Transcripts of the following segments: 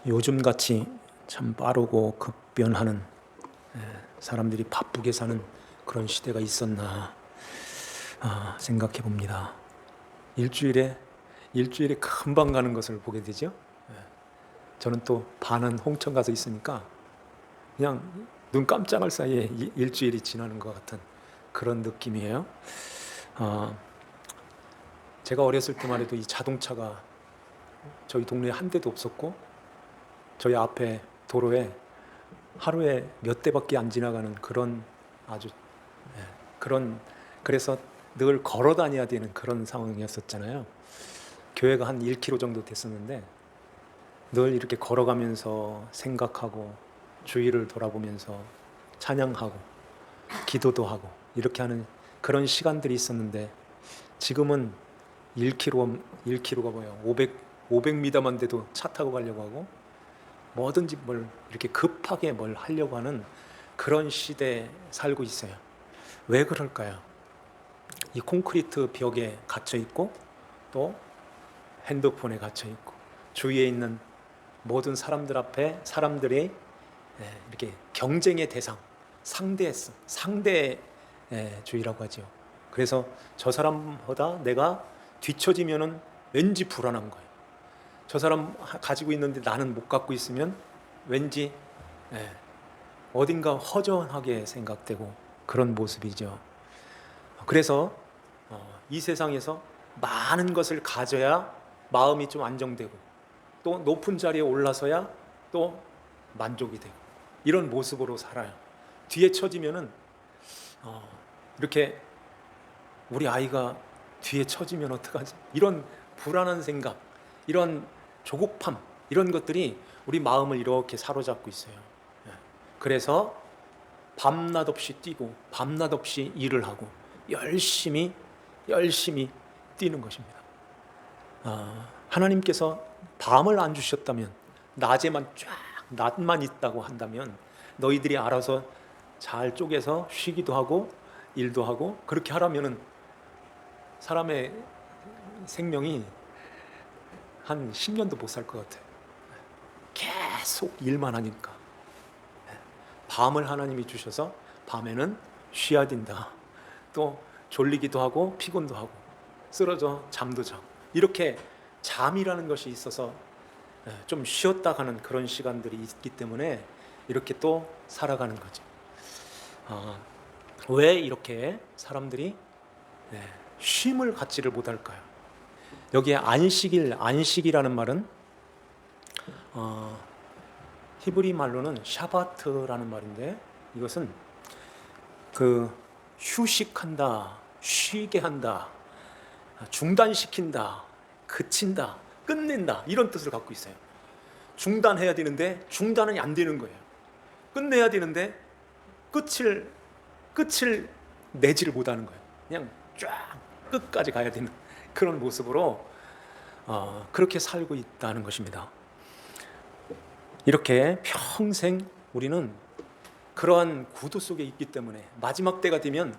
요즘같이 참 빠르고 급변하는, 사람들이 바쁘게 사는 그런 시대가 있었나 생각해 봅니다. 일주일에 금방 가는 것을 보게 되죠. 저는 또 반은 홍천 가서 있으니까 그냥 눈 깜짝할 사이에 일주일이 지나는 것 같은 그런 느낌이에요. 제가 어렸을 때만 해도 이 자동차가 저희 동네에 한 대도 없었고, 저희 앞에 도로에 하루에 몇 대밖에 안 지나가는 그런 아주 그런, 그래서 늘 걸어 다녀야 되는 그런 상황이었었잖아요. 교회가 한 1km 정도 됐었는데 늘 이렇게 걸어가면서 생각하고 주위를 돌아보면서 찬양하고 기도도 하고 이렇게 하는 그런 시간들이 있었는데, 지금은 1km가 뭐예요? 500m만 돼도 차 타고 가려고 하고, 뭐든지 뭘 이렇게 급하게 뭘 하려고 하는 그런 시대에 살고 있어요. 왜 그럴까요? 이 콘크리트 벽에 갇혀 있고, 또 핸드폰에 갇혀 있고, 주위에 있는 모든 사람들 앞에 사람들이 이렇게 경쟁의 대상, 상대주의라고 하죠. 그래서 저 사람보다 내가 뒤처지면은 왠지 불안한 거예요. 저 사람 가지고 있는데 나는 못 갖고 있으면 왠지 어딘가 허전하게 생각되고 그런 모습이죠. 그래서 이 세상에서 많은 것을 가져야 마음이 좀 안정되고, 또 높은 자리에 올라서야 또 만족이 되고, 이런 모습으로 살아요. 뒤에 처지면은 이렇게 우리 아이가 뒤에 처지면 어떡하지? 이런 불안한 생각, 이런 조급함, 이런 것들이 우리 마음을 이렇게 사로잡고 있어요. 그래서 밤낮 없이 뛰고 밤낮 없이 일을 하고 열심히 뛰는 것입니다. 하나님께서 밤을 안 주셨다면, 낮만 있다고 한다면 너희들이 알아서 잘 쪼개서 쉬기도 하고 일도 하고 그렇게 하라면은 사람의 생명이 한 10년도 못 살 것 같아요. 계속 일만 하니까. 밤을 하나님이 주셔서 밤에는 쉬어야 된다. 또 졸리기도 하고 피곤도 하고 쓰러져 잠도 자고, 이렇게 잠이라는 것이 있어서 좀 쉬었다 가는 그런 시간들이 있기 때문에 이렇게 또 살아가는 거죠. 왜 이렇게 사람들이 쉼을 갖지를 못할까요? 여기에 안식이라는 말은 히브리 말로는 샤바트라는 말인데, 이것은 그 휴식한다, 쉬게 한다, 중단시킨다, 그친다, 끝낸다, 이런 뜻을 갖고 있어요. 중단해야 되는데 중단은 안 되는 거예요. 끝내야 되는데 끝을 내지를 못하는 거예요. 그냥 쫙 끝까지 가야 되는 그런 모습으로 그렇게 살고 있다는 것입니다. 이렇게 평생 우리는 그러한 구도 속에 있기 때문에 마지막 때가 되면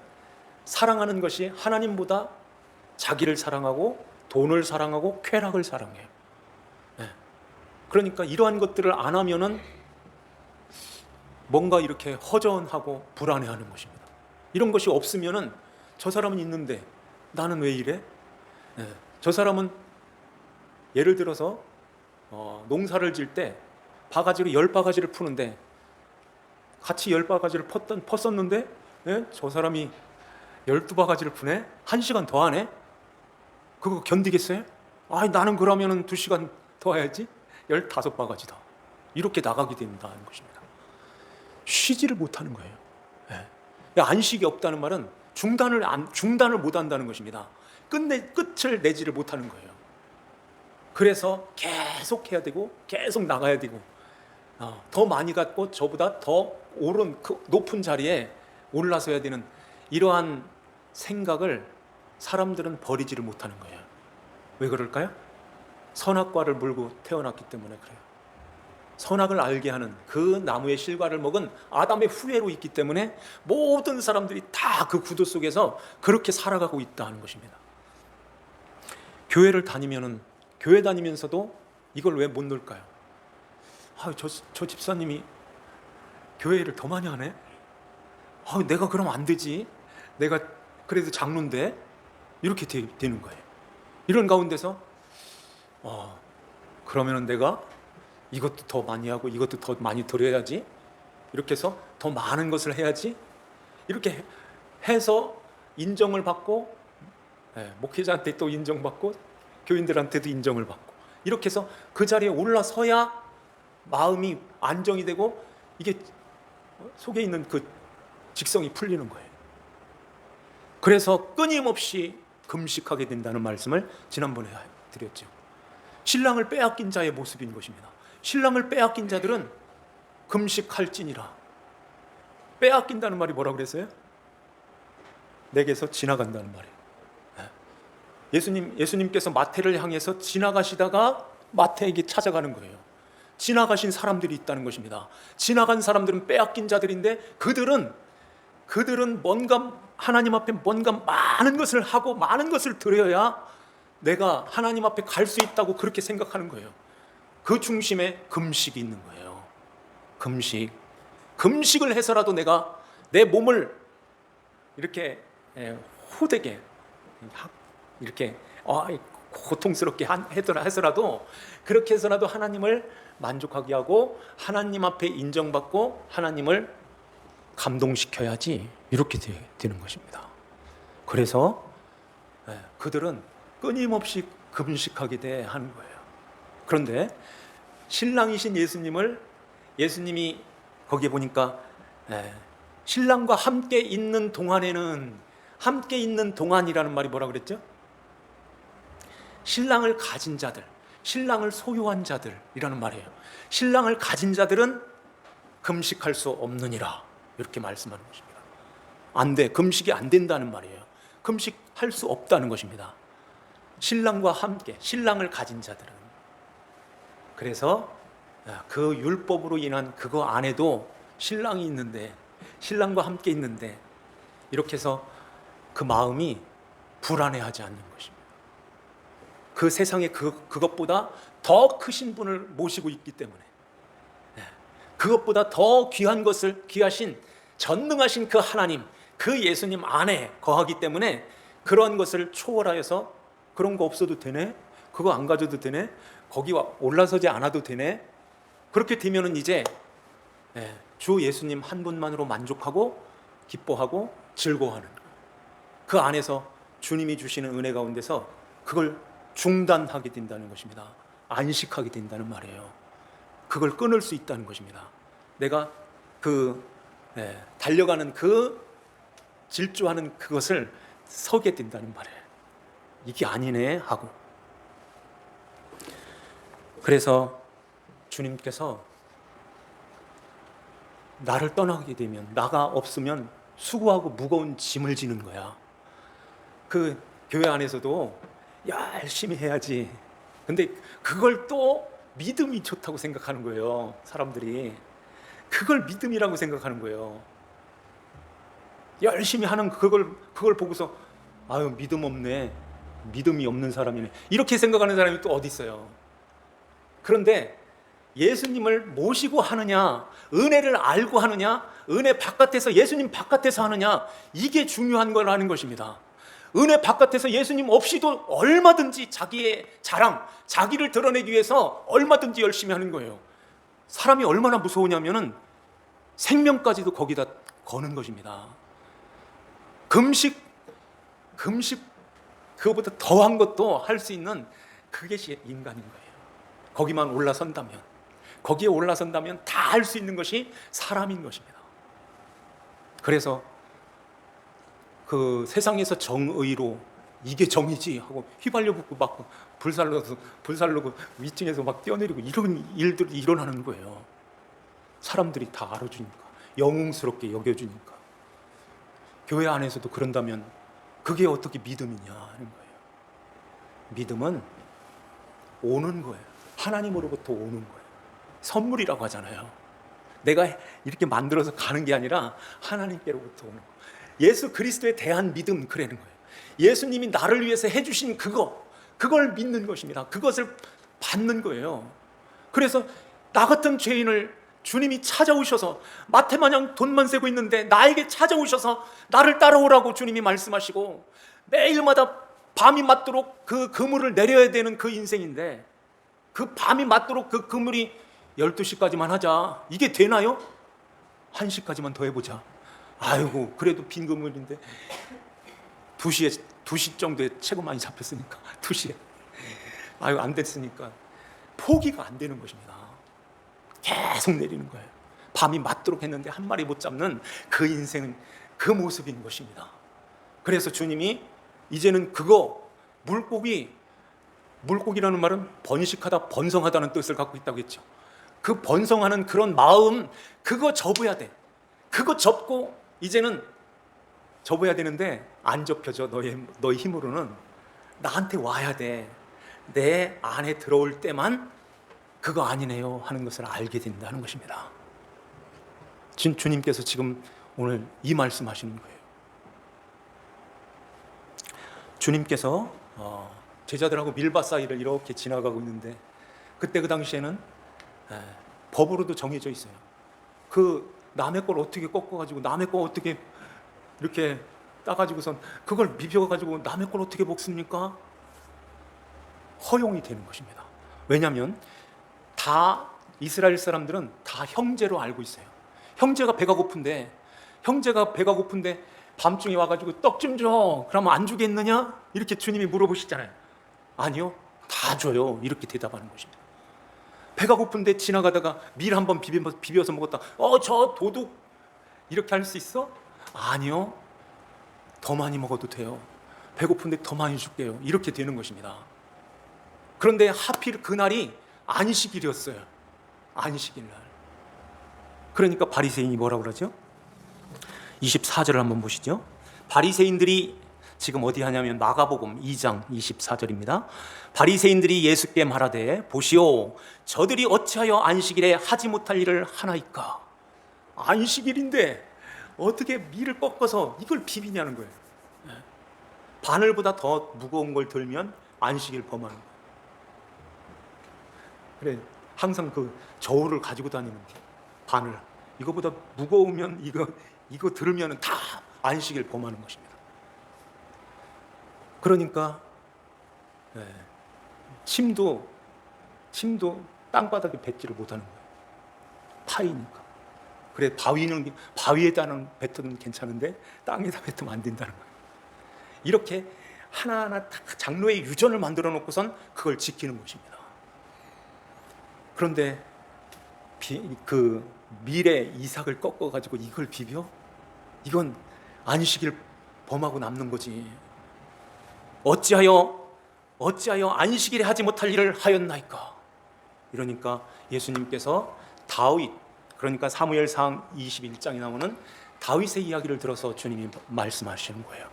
사랑하는 것이 하나님보다 자기를 사랑하고 돈을 사랑하고 쾌락을 사랑해요. 그러니까 이러한 것들을 안 하면은 뭔가 이렇게 허전하고 불안해하는 것입니다. 이런 것이 없으면은 저 사람은 있는데 나는 왜 이래? 저 사람은 예를 들어서 농사를 지을 때 바가지로 10바가지를 푸는데 같이 10바가지를 펐었는데 저 사람이 12바가지를 푸네? 1시간 더 하네? 그거 견디겠어요? 나는 그러면은 2시간 더 해야지? 15바가지다. 이렇게 나가게 된다는 것입니다. 쉬지를 못하는 거예요. 안식이 없다는 말은 중단을 못 한다는 것입니다. 끝을 내지를 못하는 거예요. 그래서 계속 해야 되고 계속 나가야 되고 더 많이 갖고 저보다 더 높은 자리에 올라서야 되는 이러한 생각을 사람들은 버리지를 못하는 거예요. 왜 그럴까요? 선악과를 물고 태어났기 때문에 그래요. 선악을 알게 하는 그 나무의 실과를 먹은 아담의 후예로 있기 때문에 모든 사람들이 다 그 구도 속에서 그렇게 살아가고 있다는 것입니다. 교회 다니면서도 이걸 왜 못 넣을까요? 저 집사님이 교회를 더 많이 하네. 내가 그럼 안 되지. 내가 그래도 장로인데. 이렇게 되는 거예요. 이런 가운데서 그러면은 내가 이것도 더 많이 하고 이것도 더 많이 드려야지. 이렇게 해서 더 많은 것을 해야지. 이렇게 해서 인정을 받고, 목회자한테 또 인정받고, 교인들한테도 인정을 받고, 이렇게 해서 그 자리에 올라서야 마음이 안정이 되고 이게 속에 있는 그 직성이 풀리는 거예요. 그래서 끊임없이 금식하게 된다는 말씀을 지난번에 드렸죠. 신랑을 빼앗긴 자의 모습인 것입니다. 신랑을 빼앗긴 자들은 금식할지니라. 빼앗긴다는 말이 뭐라고 그랬어요? 내게서 지나간다는 말이에요. 예수님께서 마태를 향해서 지나가시다가 마태에게 찾아가는 거예요. 지나가신 사람들이 있다는 것입니다. 지나간 사람들은 빼앗긴 자들인데 그들은 뭔가 하나님 앞에 뭔가 많은 것을 하고 많은 것을 드려야 내가 하나님 앞에 갈 수 있다고 그렇게 생각하는 거예요. 그 중심에 금식이 있는 거예요. 금식을 해서라도 내가 내 몸을 이렇게 호되게 이렇게 고통스럽게 해서라도 그렇게 해서라도 하나님을 만족하게 하고 하나님 앞에 인정받고 하나님을 감동시켜야지 이렇게 되는 것입니다. 그래서 그들은 끊임없이 금식하게 돼 하는 거예요. 그런데 신랑이신 예수님이 거기에 보니까 신랑과 함께 있는 동안에는 함께 있는 동안이라는 말이 뭐라고 그랬죠? 신랑을 가진 자들, 신랑을 소유한 자들이라는 말이에요. 신랑을 가진 자들은 금식할 수 없느니라 이렇게 말씀하는 것입니다. 안 돼, 금식이 안 된다는 말이에요. 금식할 수 없다는 것입니다. 신랑과 함께 신랑을 가진 자들은. 그래서 그 율법으로 인한 그거 안에도 신랑이 있는데 신랑과 함께 있는데 이렇게 해서 그 마음이 불안해하지 않는 것입니다. 그 세상에 그것보다 더 크신 분을 모시고 있기 때문에 그것보다 더 귀한 것을 귀하신 전능하신 그 하나님 그 예수님 안에 거하기 때문에 그런 것을 초월하여서 그런 거 없어도 되네? 그거 안 가져도 되네? 거기 올라서지 않아도 되네? 그렇게 되면은 이제 주 예수님 한 분만으로 만족하고 기뻐하고 즐거워하는 그 안에서 주님이 주시는 은혜 가운데서 그걸 중단하게 된다는 것입니다. 안식하게 된다는 말이에요. 그걸 끊을 수 있다는 것입니다. 내가 달려가는 그 질주하는 그것을 서게 된다는 말이에요. 이게 아니네 하고. 그래서 주님께서 나를 떠나게 되면 나가 없으면 수고하고 무거운 짐을 지는 거야. 그 교회 안에서도 열심히 해야지. 근데 그걸 또 믿음이 좋다고 생각하는 거예요. 사람들이 그걸 믿음이라고 생각하는 거예요. 열심히 하는 그걸 보고서 아유 믿음 없네, 믿음이 없는 사람이네 이렇게 생각하는 사람이 또 어디 있어요. 그런데 예수님을 모시고 하느냐, 은혜를 알고 하느냐, 은혜 바깥에서 예수님 바깥에서 하느냐, 이게 중요한 거라는 것입니다. 은혜 바깥에서 예수님 없이도 얼마든지 자기의 자랑, 자기를 드러내기 위해서 얼마든지 열심히 하는 거예요. 사람이 얼마나 무서우냐면은 생명까지도 거기다 거는 것입니다. 금식 그거보다 더한 것도 할 수 있는 그게 인간인 거예요. 거기만 올라선다면, 거기에 올라선다면 다 할 수 있는 것이 사람인 것입니다. 그래서 그 세상에서 정의로 이게 정의지 하고 휘발유 붓고 막 불살로 위층에서 막 뛰어내리고 이런 일들이 일어나는 거예요. 사람들이 다 알아주니까, 영웅스럽게 여겨주니까. 교회 안에서도 그런다면 그게 어떻게 믿음이냐 하는 거예요. 믿음은 오는 거예요. 하나님으로부터 오는 거예요. 선물이라고 하잖아요. 내가 이렇게 만들어서 가는 게 아니라 하나님께로부터 오는 거예요. 예수 그리스도에 대한 믿음 그러는 거예요. 예수님이 나를 위해서 해주신 그걸 믿는 것입니다. 그것을 받는 거예요. 그래서 나 같은 죄인을 주님이 찾아오셔서 마태마냥 돈만 세고 있는데 나에게 찾아오셔서 나를 따라오라고 주님이 말씀하시고 매일마다 밤이 맞도록 그 그물을 내려야 되는 그 인생인데 그 밤이 맞도록 그 그물이 12시까지만 하자. 이게 되나요? 1시까지만 더 해보자. 아이고 그래도 빈 그물인데 2시 정도에 최고 많이 잡혔으니까 2시에 아유 안 됐으니까 포기가 안 되는 것입니다. 계속 내리는 거예요. 밤이 맞도록 했는데 한 마리 못 잡는 그 인생은 그 모습인 것입니다. 그래서 주님이 이제는 그거 물고기라는 말은 번식하다 번성하다는 뜻을 갖고 있다고 했죠. 그 번성하는 그런 마음 그거 접어야 돼. 그거 접고 이제는 접어야 되는데 안 접혀져. 너의 힘으로는 나한테 와야 돼. 내 안에 들어올 때만 그거 아니네요 하는 것을 알게 된다는 것입니다. 주님께서 지금 오늘 이 말씀하시는 거예요. 주님께서 제자들하고 밀밭 사이를 이렇게 지나가고 있는데 그때 그 당시에는 법으로도 정해져 있어요. 그 남의 걸 어떻게 꺾어가지고 남의 거 어떻게 이렇게 따가지고선 그걸 비벼가지고 남의 걸 어떻게 먹습니까? 허용이 되는 것입니다. 왜냐하면 다 이스라엘 사람들은 다 형제로 알고 있어요. 형제가 배가 고픈데 밤중에 와가지고 떡 좀 줘. 그러면 안 주겠느냐? 이렇게 주님이 물어보시잖아요. 아니요, 다 줘요. 이렇게 대답하는 것입니다. 배가 고픈데 지나가다가 밀 한번 비벼서 먹었다. 저 도둑 이렇게 할 수 있어? 아니요, 더 많이 먹어도 돼요. 배고픈데 더 많이 줄게요. 이렇게 되는 것입니다. 그런데 하필 그날이 안식일이었어요. 안식일 날. 그러니까 바리새인이 뭐라고 그러죠? 24절을 한번 보시죠. 바리새인들이 지금 어디 하냐면 마가복음 2장 24절입니다. 바리새인들이 예수께 말하되 보시오 저들이 어찌하여 안식일에 하지 못할 일을 하나이까. 안식일인데 어떻게 밀을 꺾어서 이걸 비비냐는 거예요. 바늘보다 더 무거운 걸 들면 안식일 범하는 거예요. 그래 항상 그 저울을 가지고 다니는 바늘 이거보다 무거우면 이거 들으면 다 안식일 범하는 것입니다. 그러니까 침도 땅바닥에 뱉지를 못하는 거예요. 파이니까. 그래 바위에다는 뱉으면 괜찮은데 땅에다 뱉으면 안 된다는 거예요. 이렇게 하나하나 다 장로의 유전을 만들어 놓고선 그걸 지키는 것입니다. 그런데 그 밀의 이삭을 꺾어가지고 이걸 비벼? 이건 안식일 범하고 남는 거지. 어찌하여 안식일에 하지 못할 일을 하였나이까. 이러니까 예수님께서 다윗, 그러니까 사무엘상 21장에 나오는 다윗의 이야기를 들어서 주님이 말씀하시는 거예요.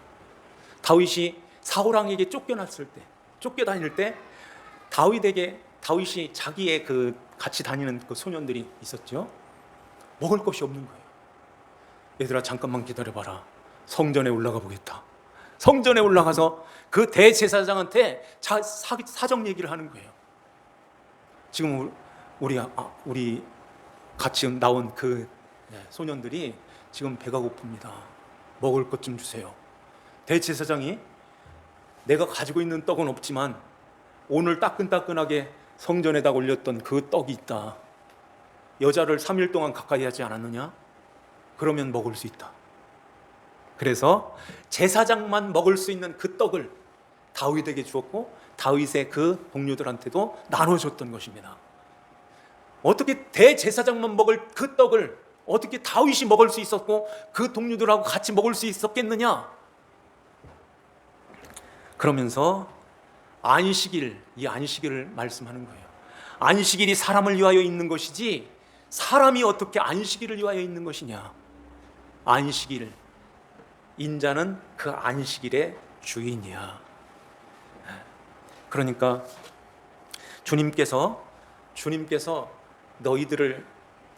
다윗이 사울왕에게 쫓겨다닐 때 다윗이 자기의 그 같이 다니는 그 소년들이 있었죠. 먹을 것이 없는 거예요. 얘들아 잠깐만 기다려봐라. 성전에 올라가 보겠다. 성전에 올라가서 그 대제사장한테 사정 얘기를 하는 거예요. 지금 우리 같이 나온 그 소년들이 지금 배가 고픕니다. 먹을 것 좀 주세요. 대제사장이 내가 가지고 있는 떡은 없지만 오늘 따끈따끈하게 성전에다 올렸던 그 떡이 있다. 여자를 3일 동안 가까이 하지 않았느냐? 그러면 먹을 수 있다. 그래서 제사장만 먹을 수 있는 그 떡을 다윗에게 주었고 다윗의 그 동료들한테도 나눠줬던 것입니다. 어떻게 대제사장만 먹을 그 떡을 어떻게 다윗이 먹을 수 있었고 그 동료들하고 같이 먹을 수 있었겠느냐? 그러면서 이 안식일을 말씀하는 거예요. 안식일이 사람을 위하여 있는 것이지 사람이 어떻게 안식일을 위하여 있는 것이냐? 안식일, 인자는 그 안식일의 주인이야. 그러니까 주님께서 너희들을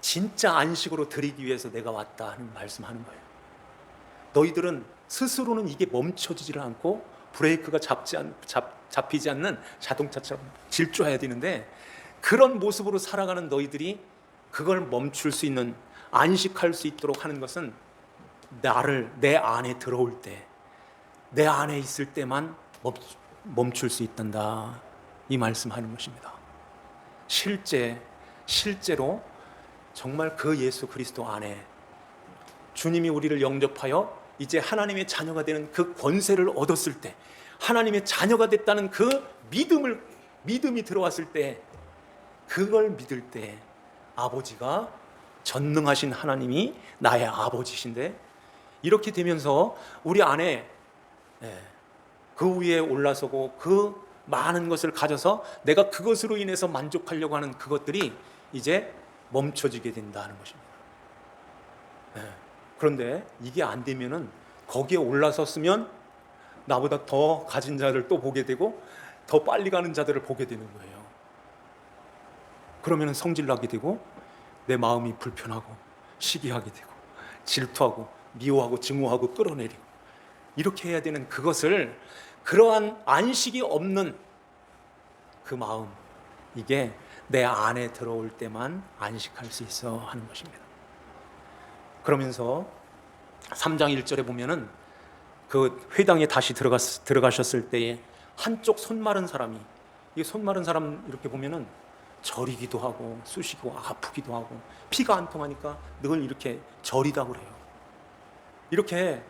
진짜 안식으로 드리기 위해서 내가 왔다 하는 말씀하는 거예요. 너희들은 스스로는 이게 멈춰지지를 않고 브레이크가 잡히지 않는 자동차처럼 질주해야 되는데 그런 모습으로 살아가는 너희들이 그걸 멈출 수 있는, 안식할 수 있도록 하는 것은 내 안에 들어올 때, 내 안에 있을 때만 멈출 수 있단다, 이 말씀하는 것입니다. 실제로 정말 그 예수 그리스도 안에 주님이 우리를 영접하여 이제 하나님의 자녀가 되는 그 권세를 얻었을 때, 하나님의 자녀가 됐다는 그 믿음이 들어왔을 때, 그걸 믿을 때 아버지가, 전능하신 하나님이 나의 아버지신데, 이렇게 되면서 우리 안에 그 위에 올라서고 그 많은 것을 가져서 내가 그것으로 인해서 만족하려고 하는 그것들이 이제 멈춰지게 된다는 것입니다. 그런데 이게 안 되면은, 거기에 올라섰으면 나보다 더 가진 자를 또 보게 되고 더 빨리 가는 자들을 보게 되는 거예요. 그러면은 성질나게 되고 내 마음이 불편하고 시기하게 되고 질투하고 미워하고 증오하고 끌어내리고, 이렇게 해야 되는 그것을, 그러한 안식이 없는 그 마음, 이게 내 안에 들어올 때만 안식할 수 있어 하는 것입니다. 그러면서 3장 1절에 보면은 그 회당에 다시 들어가셨을 때에 한쪽 손 마른 사람이, 이 손 마른 사람 이렇게 보면은 저리기도 하고 쑤시고 아프기도 하고 피가 안 통하니까 늘 이렇게 저리다고 그래요. 이렇게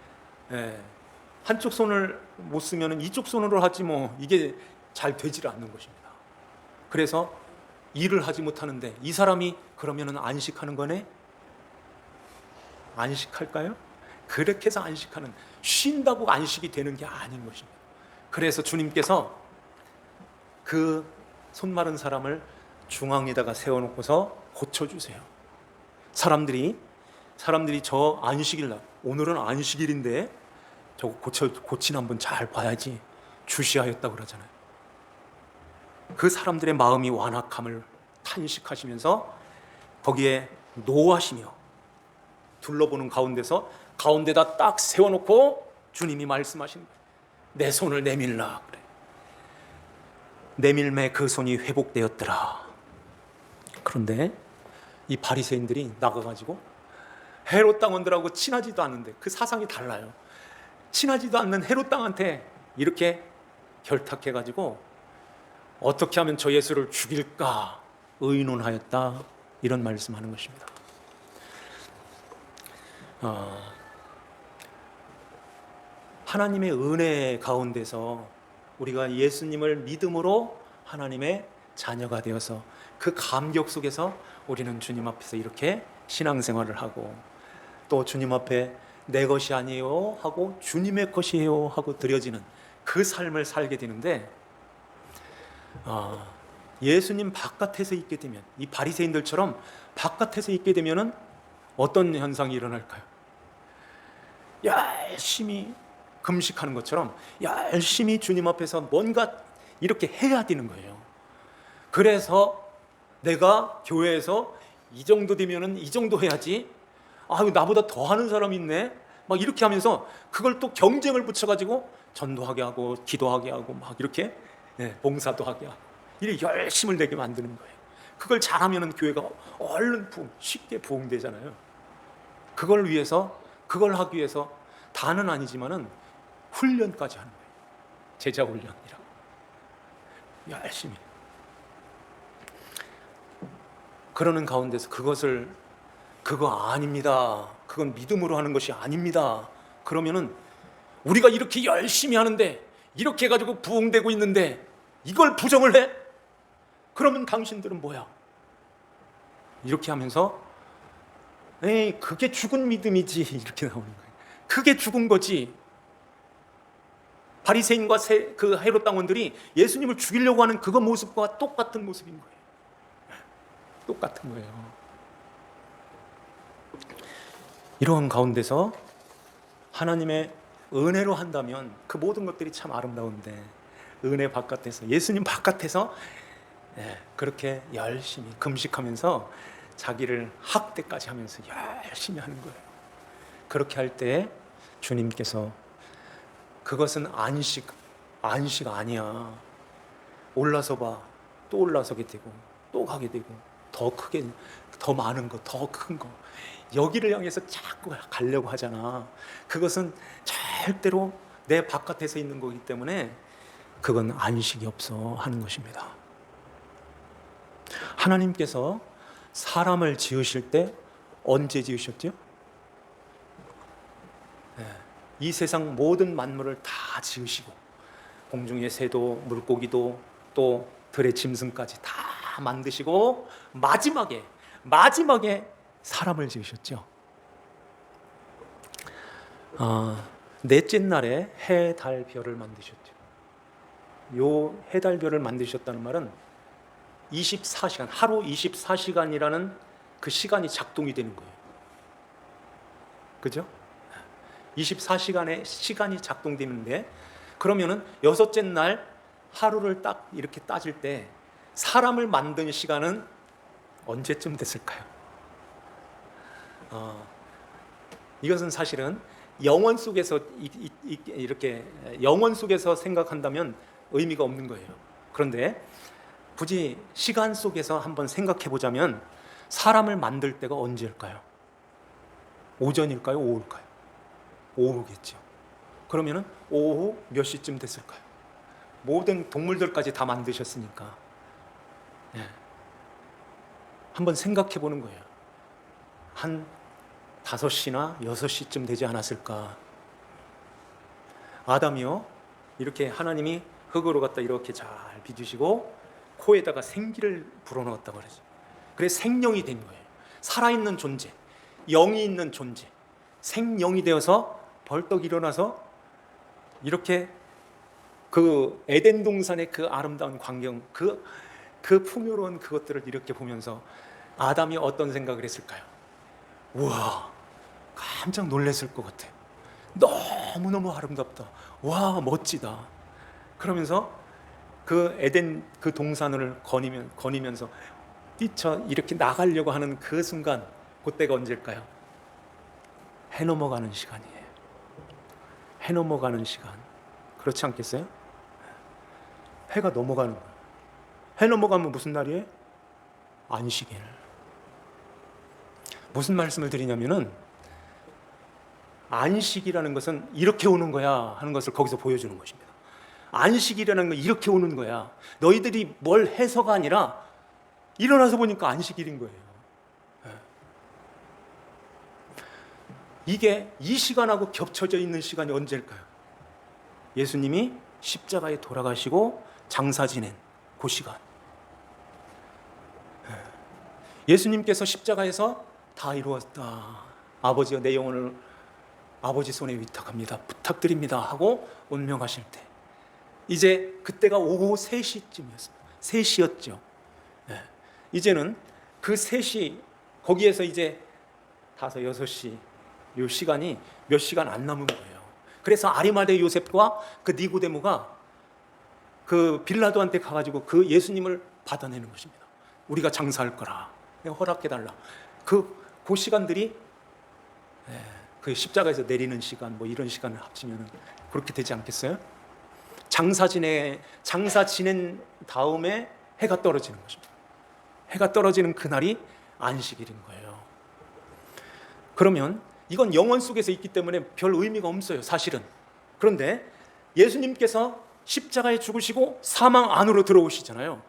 한쪽 손을 못 쓰면은 이쪽 손으로 하지 뭐, 이게 잘 되질 않는 것입니다. 그래서 일을 하지 못하는데 이 사람이 그러면은 안식하는 거네? 안식할까요? 그렇게 해서 안식하는, 쉰다고 안식이 되는 게 아닌 것입니다. 그래서 주님께서 그 손 마른 사람을 중앙에다가 세워놓고서 고쳐주세요. 사람들이 저 안식일 날, 오늘은 안식일인데 저거 고친 한번 잘 봐야지, 주시하였다고 그러잖아요. 그 사람들의 마음이 완악함을 탄식하시면서 거기에 노하시며 둘러보는 가운데다 딱 세워놓고 주님이 말씀하신 거예요. 내 손을 내밀라 그래. 내밀매 그 손이 회복되었더라. 그런데 이 바리새인들이 나가가지고 헤롯 당원들하고 친하지도 않는데, 그 사상이 달라요. 친하지도 않는 헤롯 당한테 이렇게 결탁해가지고 어떻게 하면 저 예수를 죽일까 의논하였다, 이런 말씀하는 것입니다. 하나님의 은혜 가운데서 우리가 예수님을 믿음으로 하나님의 자녀가 되어서 그 감격 속에서 우리는 주님 앞에서 이렇게 신앙생활을 하고, 또 주님 앞에 내 것이 아니에요 하고 주님의 것이에요 하고 드려지는 그 삶을 살게 되는데, 예수님 바깥에서 있게 되면, 이 바리새인들처럼 바깥에서 있게 되면은 어떤 현상이 일어날까요? 열심히 금식하는 것처럼 열심히 주님 앞에서 뭔가 이렇게 해야 되는 거예요. 그래서 내가 교회에서 이 정도 되면은 이 정도 해야지, 나보다 더 하는 사람이 있네, 막 이렇게 하면서 그걸 또 경쟁을 붙여가지고 전도하게 하고 기도하게 하고 막 이렇게 봉사도 하게 하고, 이렇게 열심을 내게 만드는 거예요. 그걸 잘하면은 교회가 얼른 쉽게 부흥되잖아요. 그걸 하기 위해서 다는 아니지만은 훈련까지 하는 거예요. 제자 훈련이라고. 열심히. 그러는 가운데서 그거 아닙니다, 그건 믿음으로 하는 것이 아닙니다, 그러면은 우리가 이렇게 열심히 하는데, 이렇게 해가지고 부흥되고 있는데 이걸 부정을 해? 그러면 당신들은 뭐야? 이렇게 하면서 그게 죽은 믿음이지, 이렇게 나오는 거예요. 그게 죽은 거지. 바리새인과 그 헤롯 당원들이 예수님을 죽이려고 하는 그 모습과 똑같은 모습인 거예요. 똑같은 거예요. 이러한 가운데서 하나님의 은혜로 한다면 그 모든 것들이 참 아름다운데, 은혜 바깥에서, 예수님 바깥에서 그렇게 열심히 금식하면서 자기를 학대까지 하면서 열심히 하는 거예요. 그렇게 할 때 주님께서 그것은 안식 아니야, 올라서 봐, 또 올라서게 되고 또 가게 되고, 더 크게, 더 많은 거, 더 큰 거, 여기를 향해서 자꾸 가려고 하잖아. 그것은 절대로 내 바깥에서 있는 거기 때문에 그건 안식이 없어 하는 것입니다. 하나님께서 사람을 지으실 때 언제 지으셨죠? 이 세상 모든 만물을 다 지으시고, 공중의 새도 물고기도 또 들의 짐승까지 다 만드시고, 마지막에 사람을 지으셨죠. 넷째 날에 해, 달, 별을 만드셨죠. 요 해, 달, 별을 만드셨다는 말은 24시간, 하루 24시간이라는 그 시간이 작동이 되는 거예요. 그죠? 24시간의 시간이 작동되는데, 그러면은 여섯째 날 하루를 딱 이렇게 따질 때 사람을 만든 시간은 언제쯤 됐을까요? 이것은 사실은 영원 속에서 이렇게 영원 속에서 생각한다면 의미가 없는 거예요. 그런데 굳이 시간 속에서 한번 생각해 보자면 사람을 만들 때가 언제일까요? 오전일까요? 오후일까요? 오후겠죠. 그러면은 오후 몇 시쯤 됐을까요? 모든 동물들까지 다 만드셨으니까. 한번 생각해 보는 거예요. 한 5시나 6시쯤 되지 않았을까. 아담이요, 이렇게 하나님이 흙으로 갖다 이렇게 잘 빚으시고 코에다가 생기를 불어넣었다고 그러죠. 그래서 생명이 된 거예요. 살아있는 존재, 영이 있는 존재, 생명이 되어서 벌떡 일어나서 이렇게 그 에덴 동산의 그 아름다운 광경, 그 풍요로운 그것들을 이렇게 보면서 아담이 어떤 생각을 했을까요? 우와, 깜짝 놀랐을 것 같아. 너무너무 아름답다. 와, 멋지다. 그러면서 그 에덴 그 동산을 거니면서 뛰쳐 이렇게 나가려고 하는 그 순간, 그때가 언제일까요? 해 넘어가는 시간이에요. 해 넘어가는 시간. 그렇지 않겠어요? 해가 넘어가는 거예요. 해 넘어가면 무슨 날이에요? 안식일. 무슨 말씀을 드리냐면은, 안식이라는 것은 이렇게 오는 거야 하는 것을 거기서 보여주는 것입니다. 안식이라는 건 이렇게 오는 거야. 너희들이 뭘 해서가 아니라 일어나서 보니까 안식일인 거예요. 이게 이 시간하고 겹쳐져 있는 시간이 언제일까요? 예수님이 십자가에 돌아가시고 장사 지낸 그 시간. 예수님께서 십자가에서 다 이루었다, 아버지여 내 영혼을 아버지 손에 위탁합니다, 부탁드립니다 하고 운명하실 때, 이제 그때가 오후 3시쯤이었습니다. 3시였죠. 이제는 그 3시, 거기에서 이제 5, 6시, 이 시간이 몇 시간 안 남은 거예요. 그래서 아리마대 요셉과 그 니고데모가 그 빌라도한테 가가지고 그 예수님을 받아내는 것입니다. 우리가 장사할 거라, 허락해달라. 그 시간들이 그 십자가에서 내리는 시간, 뭐 이런 시간을 합치면 그렇게 되지 않겠어요? 장사 지낸 다음에 해가 떨어지는 것입니다. 해가 떨어지는 그날이 안식일인 거예요. 그러면 이건 영원 속에서 있기 때문에 별 의미가 없어요, 사실은. 그런데 예수님께서 십자가에 죽으시고 사망 안으로 들어오시잖아요.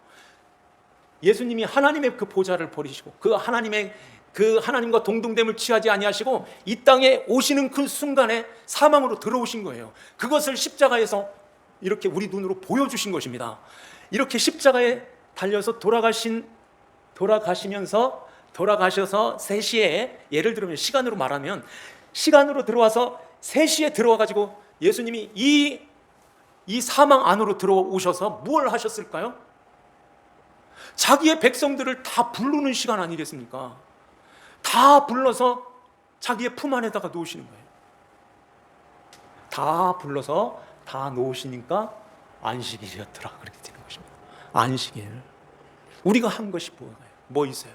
예수님이 하나님의 그 보좌를 버리시고 그 하나님과 동등됨을 취하지 아니하시고 이 땅에 오시는 그 순간에 사망으로 들어오신 거예요. 그것을 십자가에서 이렇게 우리 눈으로 보여주신 것입니다. 이렇게 십자가에 달려서 돌아가셔서 3시에, 예를 들면 시간으로 말하면 시간으로 들어와서 3시에 들어와가지고 예수님이 이 사망 안으로 들어오셔서 뭘 하셨을까요? 자기의 백성들을 다 부르는 시간 아니겠습니까? 다 불러서 자기의 품 안에다가 놓으시는 거예요. 다 불러서 다 놓으시니까 안식일이었더라, 그렇게 되는 것입니다. 안식일. 우리가 한 것이 뭐 있어요?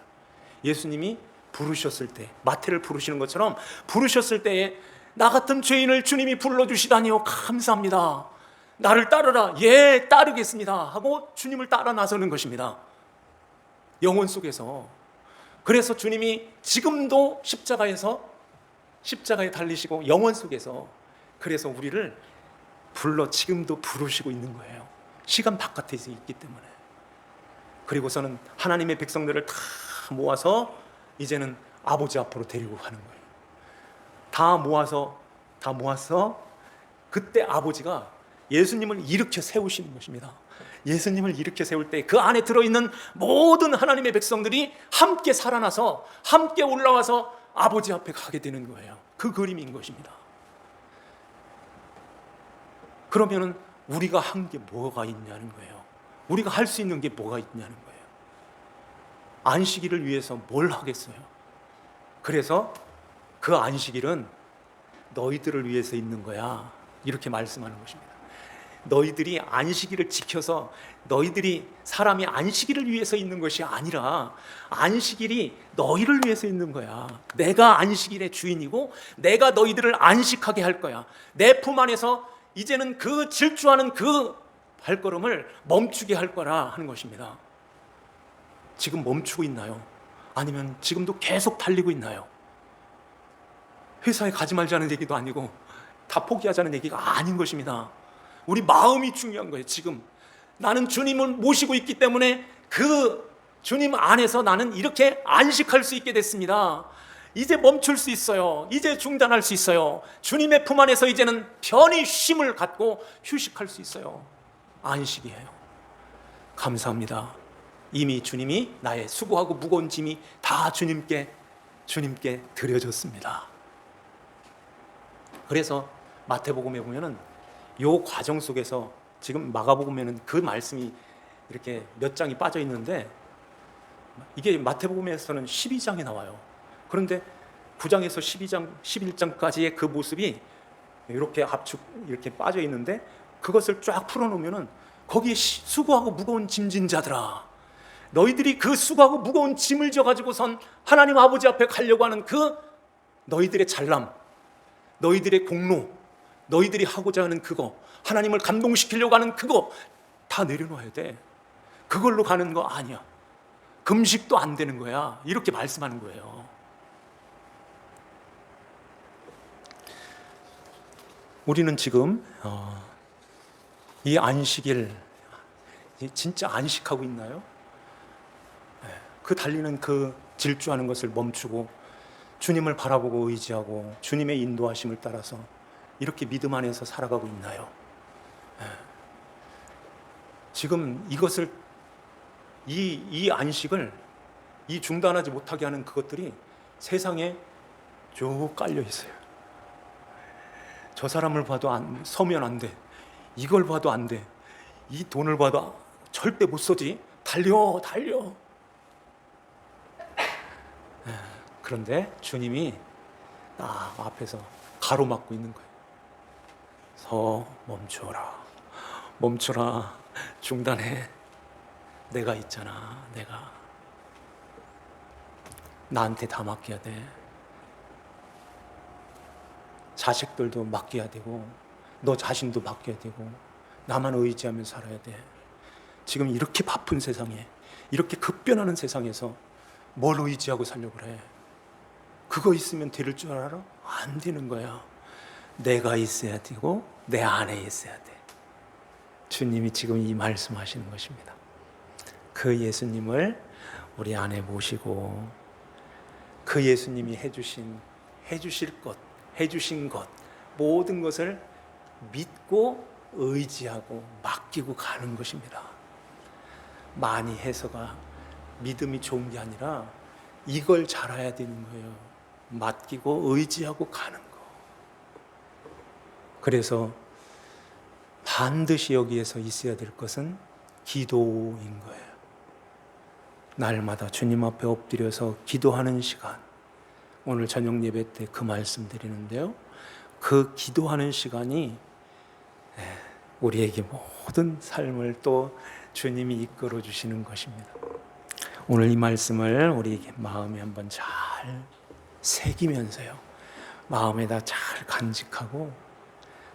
예수님이 부르셨을 때, 마태를 부르시는 것처럼 부르셨을 때에 나 같은 죄인을 주님이 불러주시다니요, 감사합니다, 나를 따르라, 예 따르겠습니다 하고 주님을 따라 나서는 것입니다. 영혼 속에서. 그래서 주님이 지금도 십자가에 달리시고 영혼 속에서, 그래서 우리를 지금도 부르시고 있는 거예요. 시간 바깥에 있기 때문에. 그리고서는 하나님의 백성들을 다 모아서 이제는 아버지 앞으로 데리고 가는 거예요. 다 모아서 그때 아버지가 예수님을 일으켜 세우시는 것입니다. 예수님을 일으켜 세울 때 그 안에 들어있는 모든 하나님의 백성들이 함께 살아나서 함께 올라와서 아버지 앞에 가게 되는 거예요. 그 그림인 것입니다. 그러면은 우리가 한 게 뭐가 있냐는 거예요. 우리가 할 수 있는 게 뭐가 있냐는 거예요. 안식일을 위해서 뭘 하겠어요? 그래서 그 안식일은 너희들을 위해서 있는 거야, 이렇게 말씀하는 것입니다. 너희들이 안식일을 지켜서, 너희들이 사람이 안식일을 위해서 있는 것이 아니라 안식일이 너희를 위해서 있는 거야. 내가 안식일의 주인이고 내가 너희들을 안식하게 할 거야. 내 품 안에서 이제는 그 질주하는 그 발걸음을 멈추게 할 거라 하는 것입니다. 지금 멈추고 있나요? 아니면 지금도 계속 달리고 있나요? 회사에 가지 말자는 얘기도 아니고 다 포기하자는 얘기가 아닌 것입니다. 우리 마음이 중요한 거예요. 지금 나는 주님을 모시고 있기 때문에 그 주님 안에서 나는 이렇게 안식할 수 있게 됐습니다. 이제 멈출 수 있어요. 이제 중단할 수 있어요. 주님의 품 안에서 이제는 편히 쉼을 갖고 휴식할 수 있어요. 안식이에요. 감사합니다. 이미 주님이 나의 수고하고 무거운 짐이 다 주님께 드려졌습니다. 그래서 마태복음에 보면은 요 과정 속에서 지금 마가복음에는 그 말씀이 이렇게 몇 장이 빠져 있는데, 이게 마태복음에서는 12장에 나와요. 그런데 9장에서 12장, 11장까지의 그 모습이 이렇게 압축 이렇게 빠져 있는데, 그것을 쫙 풀어놓으면은 거기에 수고하고 무거운 짐진 자들아, 너희들이 그 수고하고 무거운 짐을 져가지고선 하나님 아버지 앞에 가려고 하는 그 너희들의 잘남, 너희들의 공로, 너희들이 하고자 하는 그거, 하나님을 감동시키려고 하는 그거 다 내려놓아야 돼. 그걸로 가는 거 아니야. 금식도 안 되는 거야. 이렇게 말씀하는 거예요. 우리는 지금 이 안식일 진짜 안식하고 있나요? 그 달리는 그 질주하는 것을 멈추고 주님을 바라보고 의지하고 주님의 인도하심을 따라서 이렇게 믿음 안에서 살아가고 있나요? 지금 이것을 이 안식을 이 중단하지 못하게 하는 그것들이 세상에 쭉 깔려 있어요. 저 사람을 봐도 서면 안 돼. 이걸 봐도 안 돼. 이 돈을 봐도 절대 못 쓰지. 달려. 그런데 주님이 앞에서 가로막고 있는 거예요. 멈춰라. 중단해. 내가 있잖아. 내가 나한테 다 맡겨야 돼. 자식들도 맡겨야 되고 너 자신도 맡겨야 되고 나만 의지하며 살아야 돼. 지금 이렇게 바쁜 세상에, 이렇게 급변하는 세상에서 뭘 의지하고 살려고 그래? 그거 있으면 될 줄 알아? 안 되는 거야. 내가 있어야 되고 내 안에 있어야 돼. 주님이 지금 이 말씀하시는 것입니다. 그 예수님을 우리 안에 모시고 그 예수님이 해주신 것 모든 것을 믿고 의지하고 맡기고 가는 것입니다. 많이 해서가 믿음이 좋은 게 아니라 이걸 잘해야 되는 거예요. 맡기고 의지하고 가는 거. 그래서 반드시 여기에서 있어야 될 것은 기도인 거예요. 날마다 주님 앞에 엎드려서 기도하는 시간. 오늘 저녁 예배 때 그 말씀 드리는데요. 그 기도하는 시간이 우리에게 모든 삶을 또 주님이 이끌어 주시는 것입니다. 오늘 이 말씀을 우리에게 마음에 한번 잘 새기면서요. 마음에다 잘 간직하고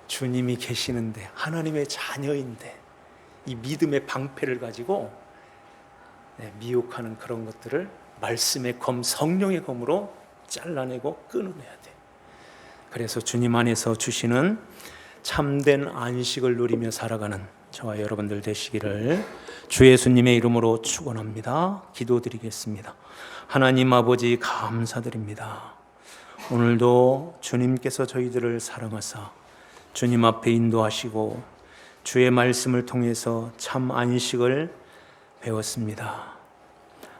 주님이 계시는데, 하나님의 자녀인데 이 믿음의 방패를 가지고 미혹하는 그런 것들을 말씀의 검, 성령의 검으로 잘라내고 끊어내야 돼. 그래서 주님 안에서 주시는 참된 안식을 누리며 살아가는 저와 여러분들 되시기를 주 예수님의 이름으로 축원합니다. 기도드리겠습니다. 하나님 아버지 감사드립니다. 오늘도 주님께서 저희들을 사랑하사 주님 앞에 인도하시고 주의 말씀을 통해서 참 안식을 배웠습니다.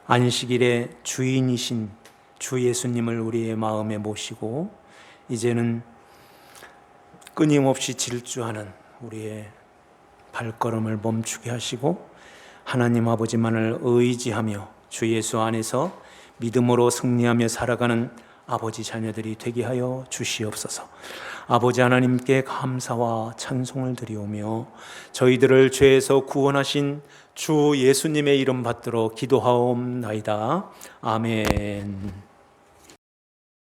안식일의 주인이신 주 예수님을 우리의 마음에 모시고 이제는 끊임없이 질주하는 우리의 발걸음을 멈추게 하시고 하나님 아버지만을 의지하며 주 예수 안에서 믿음으로 승리하며 살아가는 아버지 자녀들이 되게 하여 주시옵소서. 아버지 하나님께 감사와 찬송을 드리오며 저희들을 죄에서 구원하신 주 예수님의 이름 받들어 기도하옵나이다. 아멘.